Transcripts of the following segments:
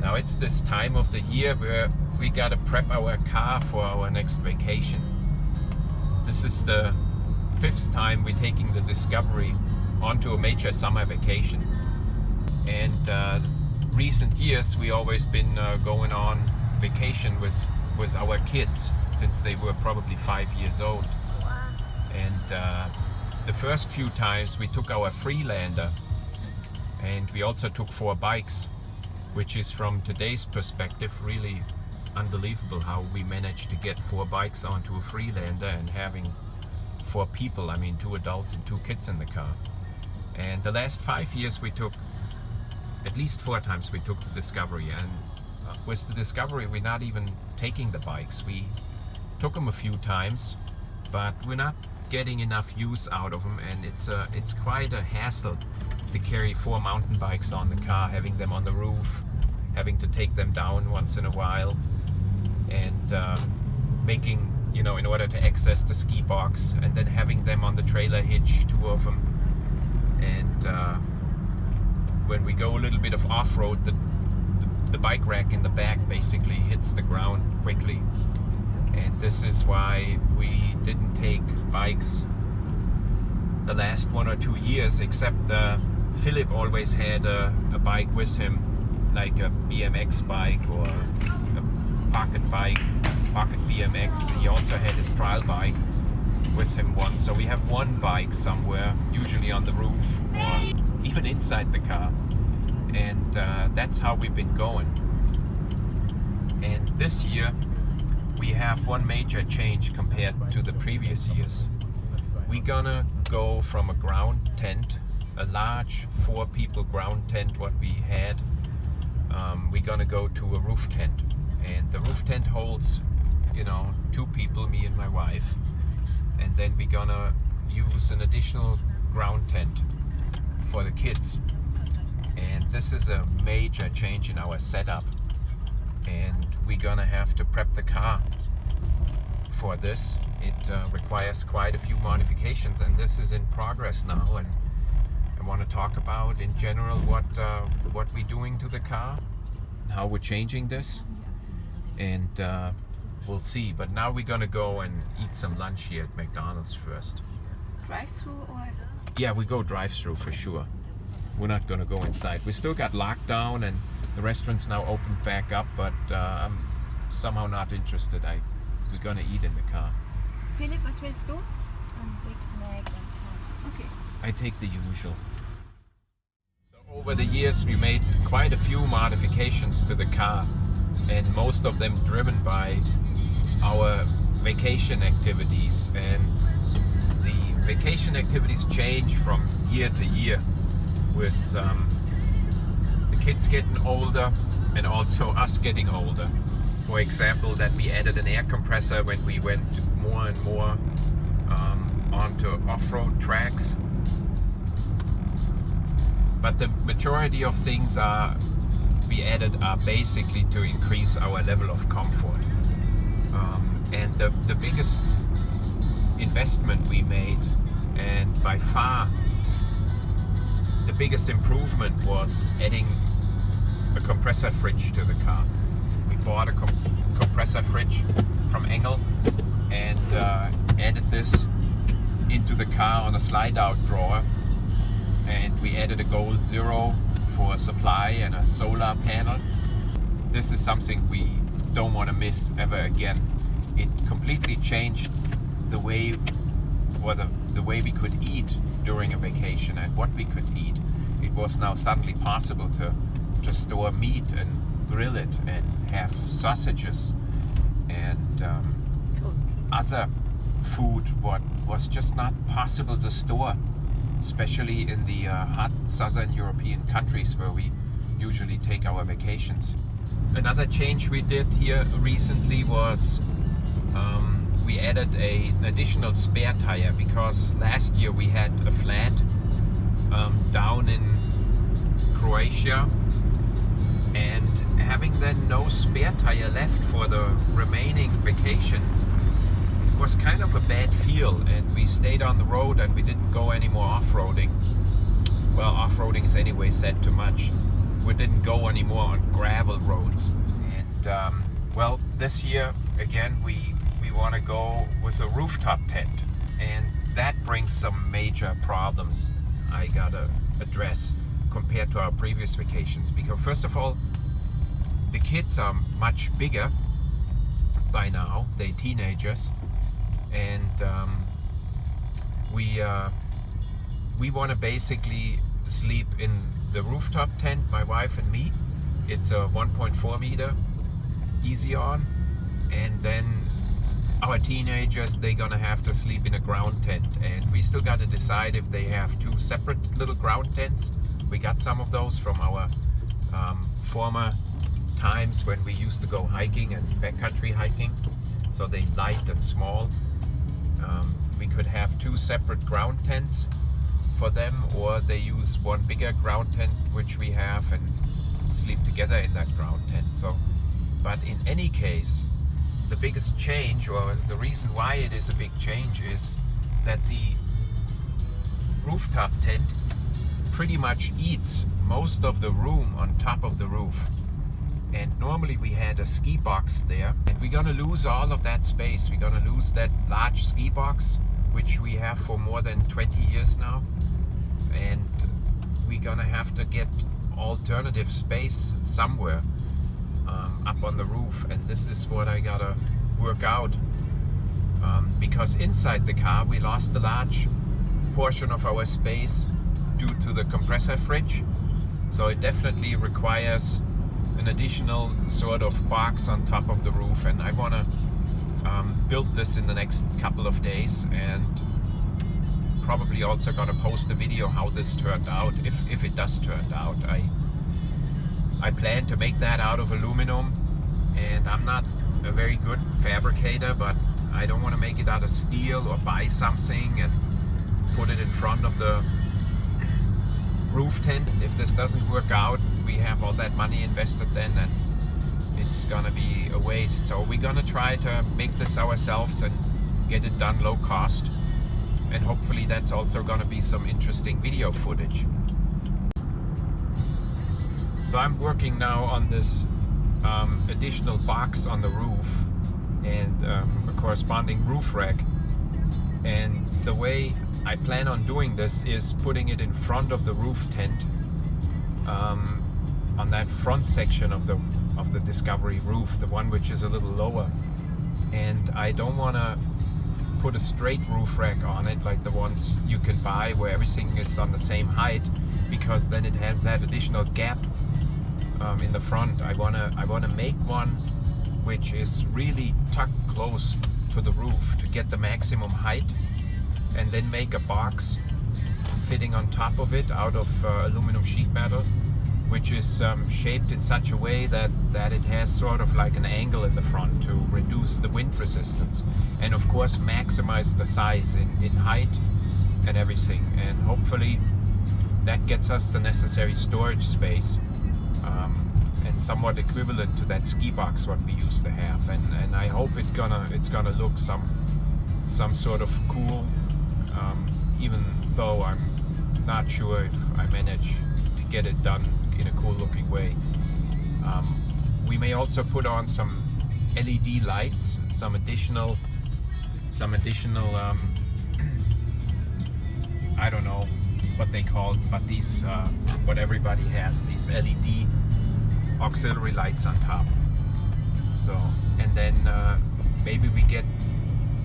Now it's this time of the year where we gotta prep our car for our next vacation. This is the 5th time we're taking the Discovery onto a major summer vacation. And recent years we always been going on vacation with our kids since they were probably 5 years old. And the first few times we took our Freelander, and we also took 4 bikes, which is from today's perspective really unbelievable how we managed to get 4 bikes onto a Freelander and having 4 people, I mean 2 adults and 2 kids in the car. And the last 5 years we took, at least 4 times we took the Discovery, and with the Discovery we're not even taking the bikes. We took them a few times, but we're not getting enough use out of them, and it's quite a hassle to carry 4 mountain bikes on the car, having them on the roof, having to take them down once in a while, and making, in order to access the ski box, and then having them on the trailer hitch, 2 of them. And when we go a little bit of off-road, the bike rack in the back basically hits the ground quickly. And this is why we didn't take bikes the last 1 or 2 years, except Philip always had a bike with him, like a BMX bike or a pocket BMX. He also had his trial bike with him once. So we have 1 bike somewhere, usually on the roof or even inside the car. And that's how we've been going. And this year we have 1 major change compared to the previous years. We're gonna go from a ground tent, a large 4 people ground tent what we had, we're gonna go to a roof tent. And the roof tent holds 2 people, me and my wife. And then we're gonna use an additional ground tent for the kids. And this is a major change in our setup, and we're gonna have to prep the car for this. It requires quite a few modifications, and this is in progress now. And I want to talk about in general what we're doing to the car, how we're changing this, and we'll see. But now we're gonna go and eat some lunch here at McDonald's first. Drive-through or? Yeah, we go drive-through for sure. We're not gonna go inside. We still got lockdown and the restaurant's now opened back up, but I'm somehow not interested. We're gonna eat in the car. Philipp, was willst du? Big Mac and Okay. I take the usual. So over the years we made quite a few modifications to the car, and most of them driven by our vacation activities. And the vacation activities change from year to year with the kids getting older and also us getting older. For example, that we added an air compressor when we went more and more onto off-road tracks. But the majority of things we added are basically to increase our level of comfort. And the biggest investment we made, and by far the biggest improvement, was adding a compressor fridge to the car. We bought a compressor fridge from Engel and added this into the car on a slide-out drawer, and we added a Gold Zero for supply and a solar panel. This is something we don't want to miss ever again. It completely changed the way we could eat during a vacation and what we could eat. It was now suddenly possible to store meat and grill it and have sausages and other food what was just not possible to store, especially in the hot southern European countries where we usually take our vacations. Another change we did here recently was we added an additional spare tire, because last year we had a flat down in Croatia, and having then no spare tire left for the remaining vacation was kind of a bad feel, and we stayed on the road and we didn't go any more off-roading. Well, off-roading is anyway said too much. we didn't go anymore on gravel roads. And well, this year again we want to go with a rooftop tent, and that brings some major problems I gotta address compared to our previous vacations. Because first of all, the kids are much bigger by now, they're teenagers, and we want to basically sleep in the rooftop tent, my wife and me. It's a 1.4 meter easy on, and then our teenagers, they're gonna have to sleep in a ground tent, and we still got to decide if they have two separate little ground tents. We got some of those from our former times when we used to go hiking and backcountry hiking, so they light and small. We could have two separate ground tents for them, or they use one bigger ground tent which we have and sleep together in that ground tent. So, but in any case, the biggest change, or the reason why it is a big change, is that the rooftop tent pretty much eats most of the room on top of the roof. And normally we had a ski box there, and we're gonna lose all of that space. We're gonna lose that large ski box, which we have for more than 20 years now. And we're gonna have to get alternative space somewhere up on the roof. And this is what I gotta work out. Because inside the car we lost a large portion of our space due to the compressor fridge. So it definitely requires an additional sort of box on top of the roof, and I want to build this in the next couple of days, and probably also gonna post a video how this turned out, if it does turn out. I plan to make that out of aluminum, and I'm not a very good fabricator, but I don't want to make it out of steel or buy something and put it in front of the roof tent. If this doesn't work out, we have all that money invested then, and it's gonna be a waste. So we're gonna try to make this ourselves and get it done low cost, and hopefully that's also gonna be some interesting video footage. So I'm working now on this additional box on the roof and a corresponding roof rack, and the way I plan on doing this is putting it in front of the roof tent, on that front section of the Discovery roof, the one which is a little lower. And I don't want to put a straight roof rack on it like the ones you can buy where everything is on the same height, because then it has that additional gap in the front. I wanna make one which is really tucked close to the roof to get the maximum height, and then make a box fitting on top of it out of aluminum sheet metal, which is shaped in such a way that it has sort of like an angle in the front to reduce the wind resistance, and of course maximize the size in height and everything. And hopefully that gets us the necessary storage space, and somewhat equivalent to that ski box what we used to have. And I hope it's gonna look some sort of cool, even though I'm not sure if I manage to get it done in a cool looking way. We may also put on some LED lights, some additional I don't know what they call, but these what everybody has, these LED auxiliary lights on top. So, and then maybe we get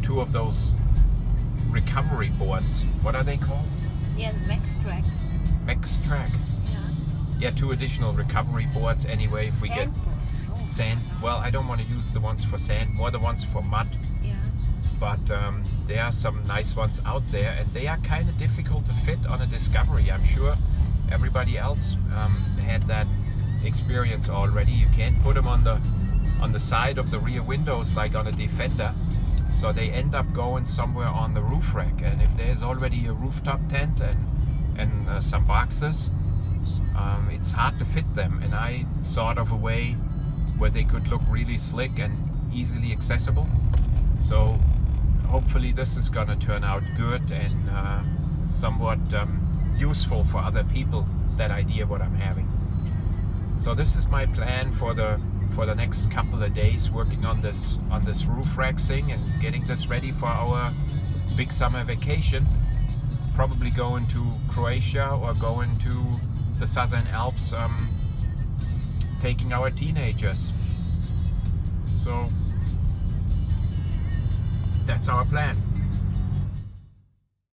two of those recovery boards. What are they called? Yeah, Max Track. Max Track. Yeah, two additional recovery boards anyway. If we get sand, well, I don't want to use the ones for sand, more the ones for mud. Yeah. But there are some nice ones out there, and they are kind of difficult to fit on a Discovery. I'm sure everybody else had that experience already. You can't put them on the side of the rear windows like on a Defender, so they end up going somewhere on the roof rack. And if there's already a rooftop tent and some boxes, it's hard to fit them. And I thought of a way where they could look really slick and easily accessible. So hopefully this is gonna turn out good and somewhat useful for other people, that idea what I'm having. So this is my plan for the next couple of days, working on this roof rack thing and getting this ready for our big summer vacation. Probably going to Croatia or going to the Southern Alps, taking our teenagers. So that's our plan.